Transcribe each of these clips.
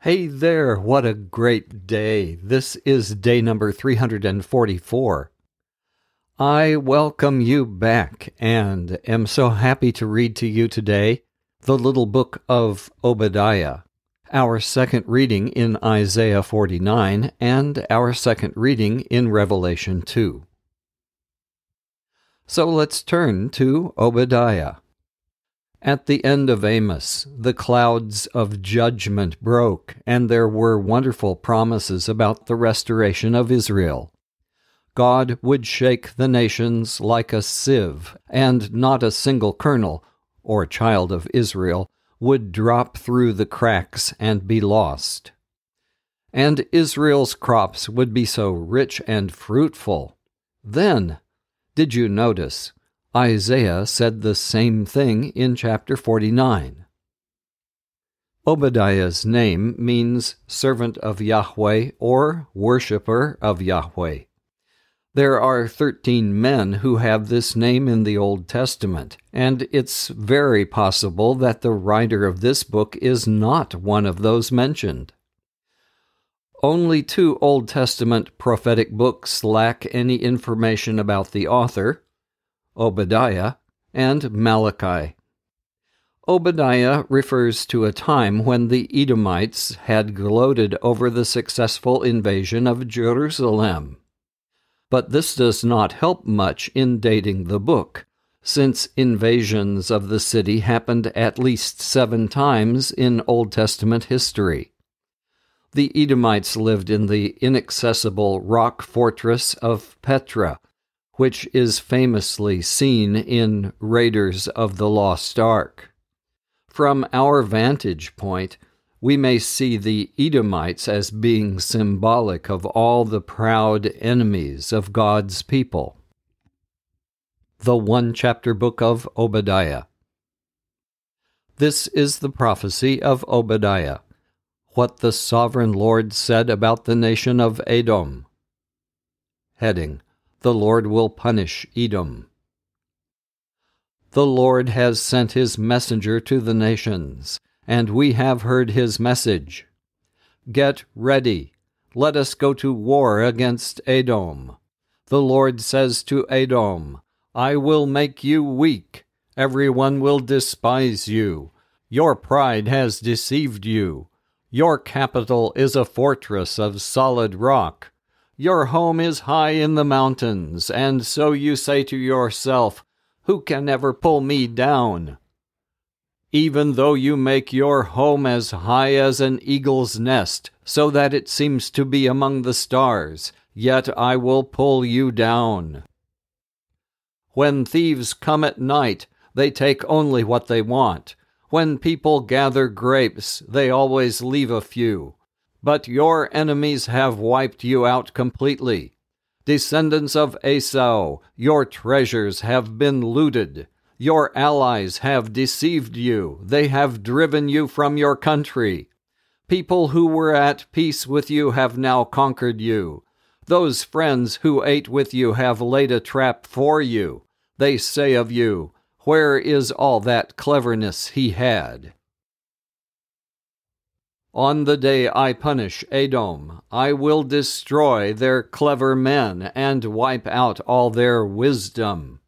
Hey there, what a great day. This is day number 344. I welcome you back and am so happy to read to you today the little book of Obadiah, our second reading in Isaiah 49 and our second reading in Revelation 2. So let's turn to Obadiah. At the end of Amos, the clouds of judgment broke, and there were wonderful promises about the restoration of Israel. God would shake the nations like a sieve, and not a single kernel, or child of Israel, would drop through the cracks and be lost. And Israel's crops would be so rich and fruitful. Then, did you notice, Isaiah said the same thing in chapter 49. Obadiah's name means servant of Yahweh or worshiper of Yahweh. There are 13 men who have this name in the Old Testament, and it's very possible that the writer of this book is not one of those mentioned. Only 2 Old Testament prophetic books lack any information about the author: Obadiah and Malachi. Obadiah refers to a time when the Edomites had gloated over the successful invasion of Jerusalem. But this does not help much in dating the book, since invasions of the city happened at least 7 times in Old Testament history. The Edomites lived in the inaccessible rock fortress of Petra, which is famously seen in Raiders of the Lost Ark. From our vantage point, we may see the Edomites as being symbolic of all the proud enemies of God's people. The one-chapter book of Obadiah. This is the prophecy of Obadiah, what the sovereign Lord said about the nation of Edom. Heading: The Lord will punish Edom. The Lord has sent his messenger to the nations, and we have heard his message. Get ready. Let us go to war against Edom. The Lord says to Edom, I will make you weak. Everyone will despise you. Your pride has deceived you. Your capital is a fortress of solid rock. Your home is high in the mountains, and so you say to yourself, who can ever pull me down? Even though you make your home as high as an eagle's nest, so that it seems to be among the stars, yet I will pull you down. When thieves come at night, they take only what they want. When people gather grapes, they always leave a few. But your enemies have wiped you out completely. Descendants of Esau, your treasures have been looted. Your allies have deceived you. They have driven you from your country. People who were at peace with you have now conquered you. Those friends who ate with you have laid a trap for you. They say of you, where is all that cleverness he had? On the day I punish Edom, I will destroy their clever men and wipe out all their wisdom.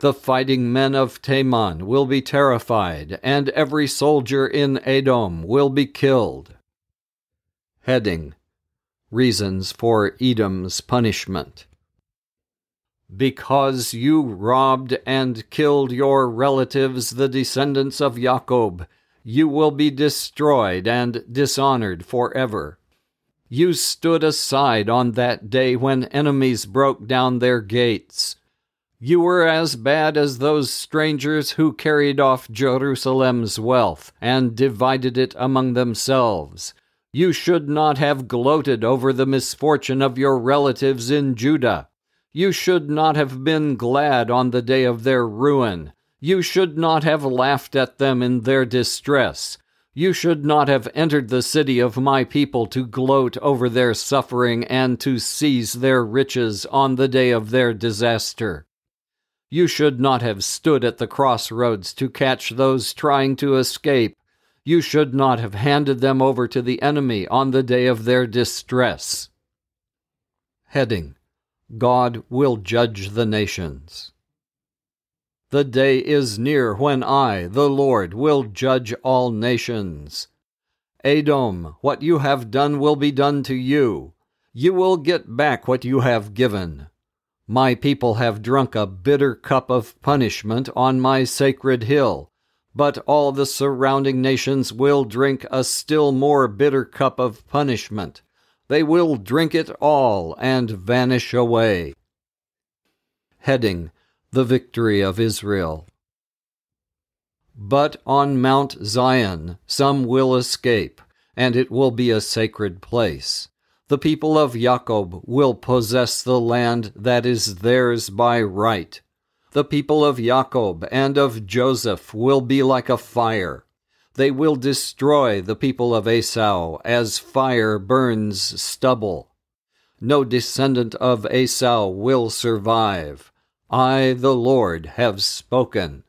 The fighting men of Teman will be terrified, and every soldier in Edom will be killed. Heading: Reasons for Edom's punishment. Because you robbed and killed your relatives, the descendants of Jacob, you will be destroyed and dishonored forever. You stood aside on that day when enemies broke down their gates. You were as bad as those strangers who carried off Jerusalem's wealth and divided it among themselves. You should not have gloated over the misfortune of your relatives in Judah. You should not have been glad on the day of their ruin. You should not have laughed at them in their distress. You should not have entered the city of my people to gloat over their suffering and to seize their riches on the day of their disaster. You should not have stood at the crossroads to catch those trying to escape. You should not have handed them over to the enemy on the day of their distress. Heading: God will judge the nations. The day is near when I, the Lord, will judge all nations. Edom, what you have done will be done to you. You will get back what you have given. My people have drunk a bitter cup of punishment on my sacred hill, but all the surrounding nations will drink a still more bitter cup of punishment. They will drink it all and vanish away. Heading: The victory of Israel. But on Mount Zion some will escape, and it will be a sacred place. The people of Jacob will possess the land that is theirs by right. The people of Jacob and of Joseph will be like a fire. They will destroy the people of Esau as fire burns stubble. No descendant of Esau will survive. I, the Lord, have spoken.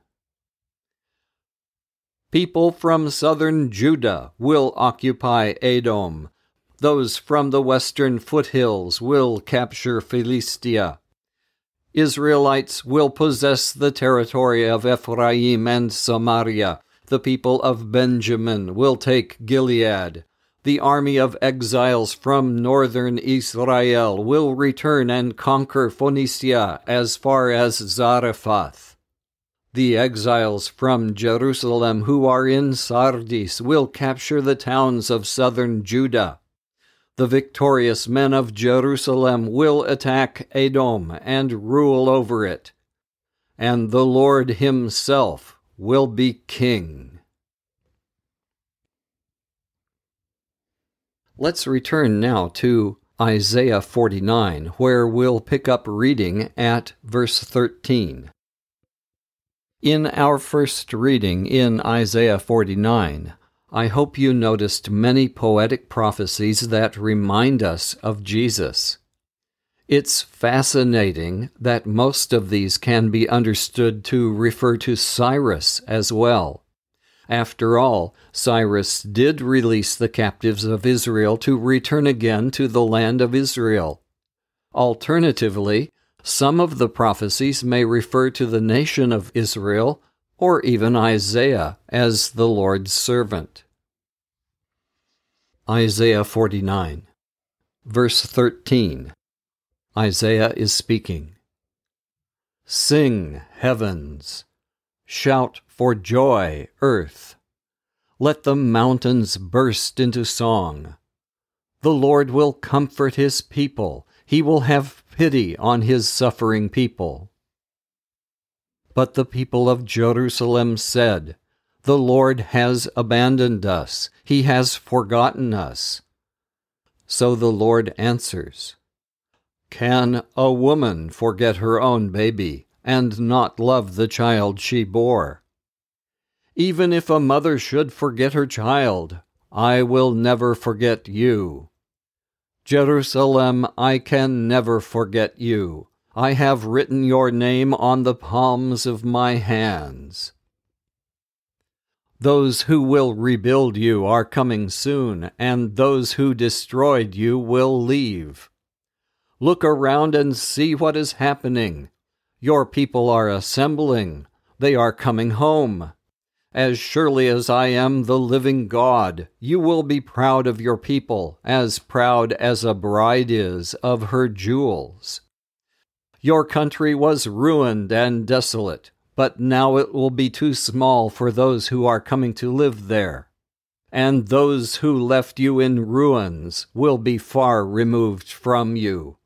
People from southern Judah will occupy Edom. Those from the western foothills will capture Philistia. Israelites will possess the territory of Ephraim and Samaria. The people of Benjamin will take Gilead. The army of exiles from northern Israel will return and conquer Phoenicia as far as Zarephath. The exiles from Jerusalem who are in Sardis will capture the towns of southern Judah. The victorious men of Jerusalem will attack Edom and rule over it, and the Lord himself will be king. Let's return now to Isaiah 49, where we'll pick up reading at verse 13. In our first reading in Isaiah 49, I hope you noticed many poetic prophecies that remind us of Jesus. It's fascinating that most of these can be understood to refer to Cyrus as well. After all, Cyrus did release the captives of Israel to return again to the land of Israel. Alternatively, some of the prophecies may refer to the nation of Israel, or even Isaiah as the Lord's servant. Isaiah 49, verse 13. Isaiah is speaking. Sing, heavens! Shout for joy, earth! Let the mountains burst into song. The Lord will comfort his people. He will have pity on his suffering people. But the people of Jerusalem said, The Lord has abandoned us. He has forgotten us. So the Lord answers, Can a woman forget her own baby and not love the child she bore? Even if a mother should forget her child, I will never forget you. Jerusalem, I can never forget you. I have written your name on the palms of my hands. Those who will rebuild you are coming soon, and those who destroyed you will leave. Look around and see what is happening. Your people are assembling. They are coming home. As surely as I am the living God, you will be proud of your people, as proud as a bride is of her jewels. Your country was ruined and desolate, but now it will be too small for those who are coming to live there. And those who left you in ruins will be far removed from you.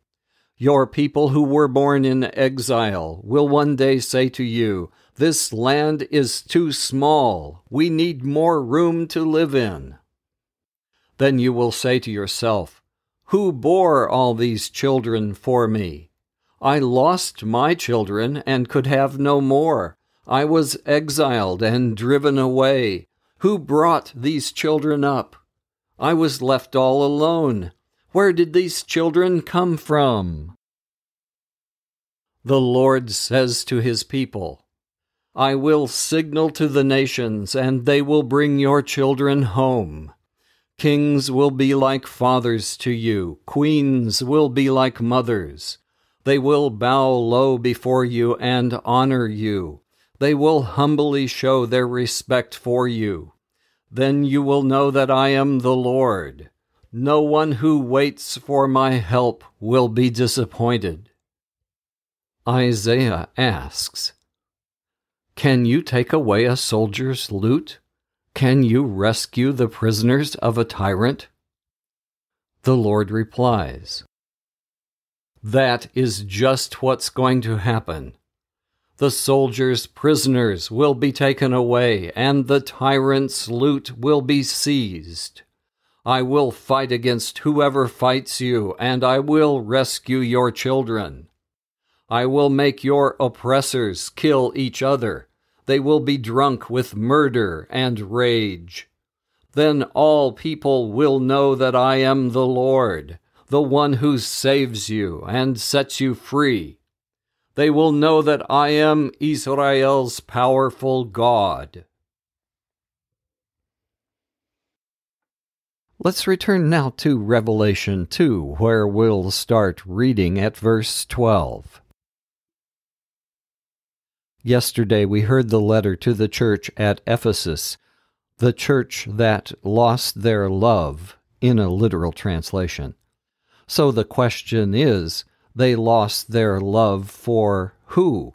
Your people who were born in exile will one day say to you, This land is too small. We need more room to live in. Then you will say to yourself, Who bore all these children for me? I lost my children and could have no more. I was exiled and driven away. Who brought these children up? I was left all alone. Where did these children come from? The Lord says to his people, I will signal to the nations, and they will bring your children home. Kings will be like fathers to you. Queens will be like mothers. They will bow low before you and honor you. They will humbly show their respect for you. Then you will know that I am the Lord. No one who waits for my help will be disappointed. Isaiah asks, "Can you take away a soldier's loot? Can you rescue the prisoners of a tyrant?" The Lord replies, "That is just what's going to happen. The soldiers' prisoners will be taken away, and the tyrant's loot will be seized. I will fight against whoever fights you, and I will rescue your children. I will make your oppressors kill each other. They will be drunk with murder and rage. Then all people will know that I am the Lord, the one who saves you and sets you free. They will know that I am Israel's powerful God." Let's return now to Revelation 2, where we'll start reading at verse 12. Yesterday we heard the letter to the church at Ephesus, the church that lost their love, in a literal translation. So the question is, they lost their love for who?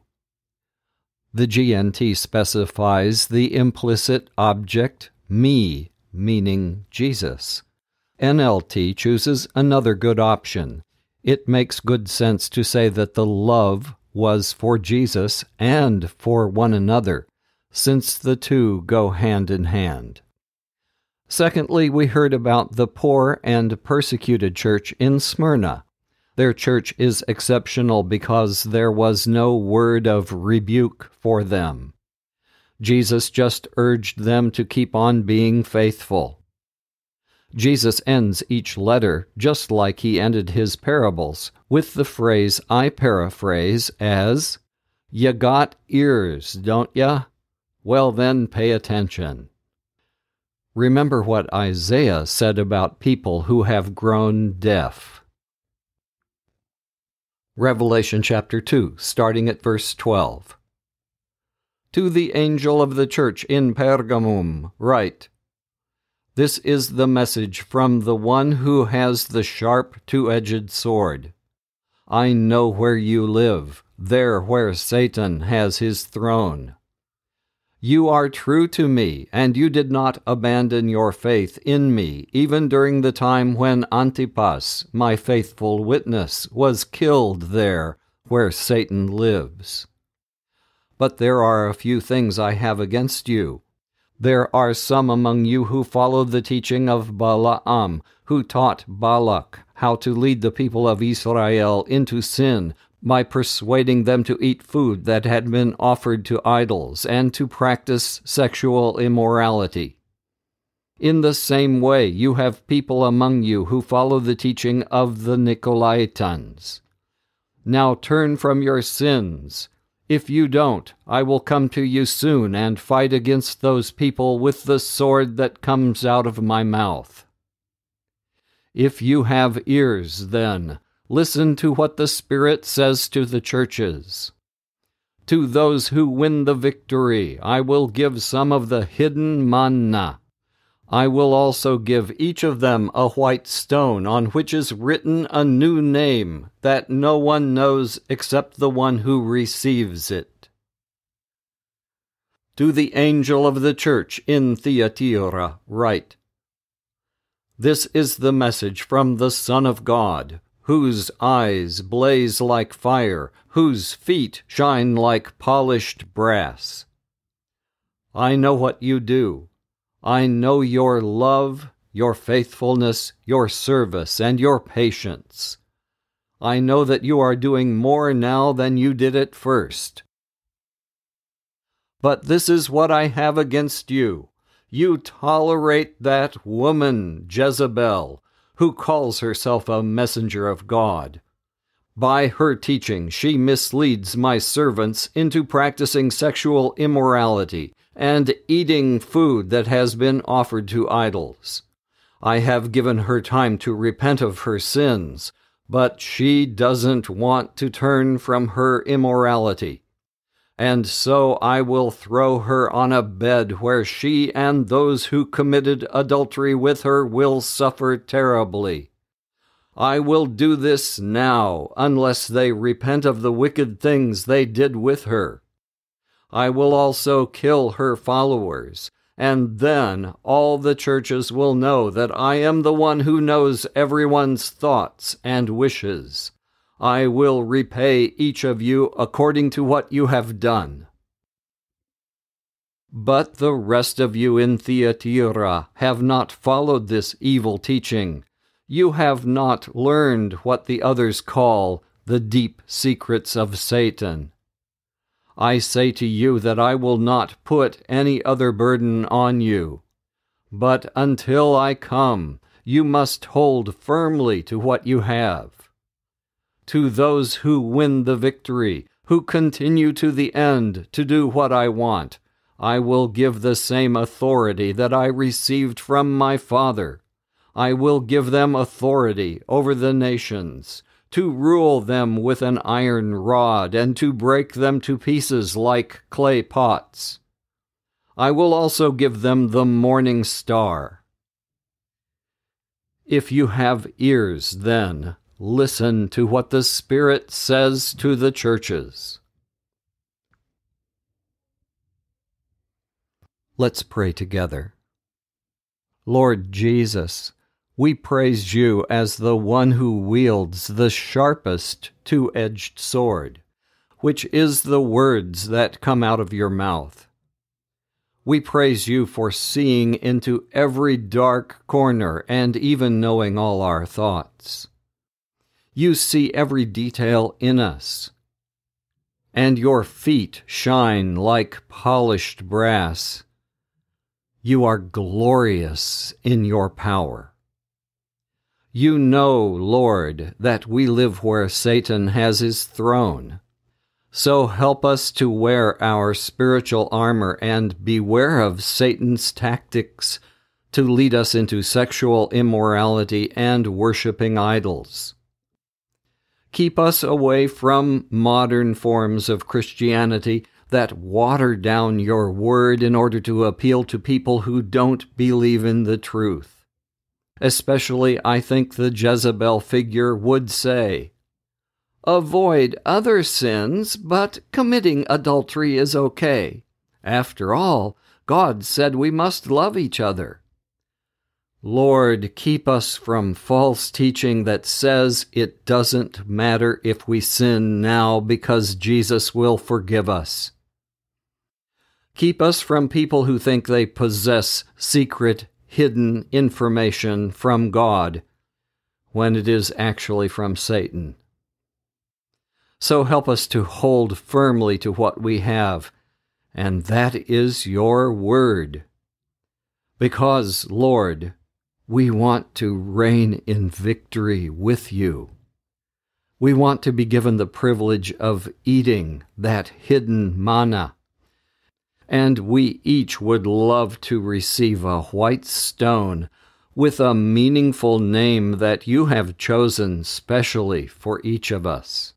The GNT specifies the implicit object, me, meaning Jesus. NLT chooses another good option. It makes good sense to say that the love was for Jesus and for one another, since the two go hand in hand. Secondly, we heard about the poor and persecuted church in Smyrna. Their church is exceptional because there was no word of rebuke for them. Jesus just urged them to keep on being faithful. Jesus ends each letter, just like he ended his parables, with the phrase I paraphrase as, "Ya got ears, don't ya? Well then, pay attention." Remember what Isaiah said about people who have grown deaf. Revelation chapter 2, starting at verse 12. "To the angel of the church in Pergamum write, This is the message from the one who has the sharp two-edged sword. I know where you live, there where Satan has his throne. You are true to me, and you did not abandon your faith in me, even during the time when Antipas, my faithful witness, was killed there where Satan lives. But there are a few things I have against you. There are some among you who follow the teaching of Balaam, who taught Balak how to lead the people of Israel into sin by persuading them to eat food that had been offered to idols and to practice sexual immorality. In the same way, you have people among you who follow the teaching of the Nicolaitans. Now turn from your sins. If you don't, I will come to you soon and fight against those people with the sword that comes out of my mouth. If you have ears, then, listen to what the Spirit says to the churches. To those who win the victory, I will give some of the hidden manna. I will also give each of them a white stone on which is written a new name that no one knows except the one who receives it. To the angel of the church in Thyatira write, This is the message from the Son of God, whose eyes blaze like fire, whose feet shine like polished brass. I know what you do. I know your love, your faithfulness, your service, and your patience. I know that you are doing more now than you did at first. But this is what I have against you. You tolerate that woman, Jezebel, who calls herself a messenger of God. By her teaching, she misleads my servants into practicing sexual immorality and eating food that has been offered to idols. I have given her time to repent of her sins, but she doesn't want to turn from her immorality. And so I will throw her on a bed where she and those who committed adultery with her will suffer terribly. I will do this now, unless they repent of the wicked things they did with her. I will also kill her followers, and then all the churches will know that I am the one who knows everyone's thoughts and wishes. I will repay each of you according to what you have done. But the rest of you in Thyatira have not followed this evil teaching. You have not learned what the others call the deep secrets of Satan. I say to you that I will not put any other burden on you. But until I come, you must hold firmly to what you have. To those who win the victory, who continue to the end to do what I want, I will give the same authority that I received from my Father. I will give them authority over the nations, to rule them with an iron rod and to break them to pieces like clay pots. I will also give them the morning star. If you have ears, then, listen to what the Spirit says to the churches. Let's pray together. Lord Jesus, we praise you as the one who wields the sharpest two-edged sword, which is the words that come out of your mouth. We praise you for seeing into every dark corner and even knowing all our thoughts. You see every detail in us, and your feet shine like polished brass. You are glorious in your power. You know, Lord, that we live where Satan has his throne. So help us to wear our spiritual armor and beware of Satan's tactics to lead us into sexual immorality and worshiping idols. Keep us away from modern forms of Christianity that water down your word in order to appeal to people who don't believe in the truth. Especially, I think the Jezebel figure would say, "Avoid other sins, but committing adultery is okay. After all, God said we must love each other." Lord, keep us from false teaching that says it doesn't matter if we sin now because Jesus will forgive us. Keep us from people who think they possess secret, hidden information from God when it is actually from Satan. So help us to hold firmly to what we have, and that is your word. Because, Lord, we want to reign in victory with you. We want to be given the privilege of eating that hidden manna. And we each would love to receive a white stone with a meaningful name that you have chosen specially for each of us.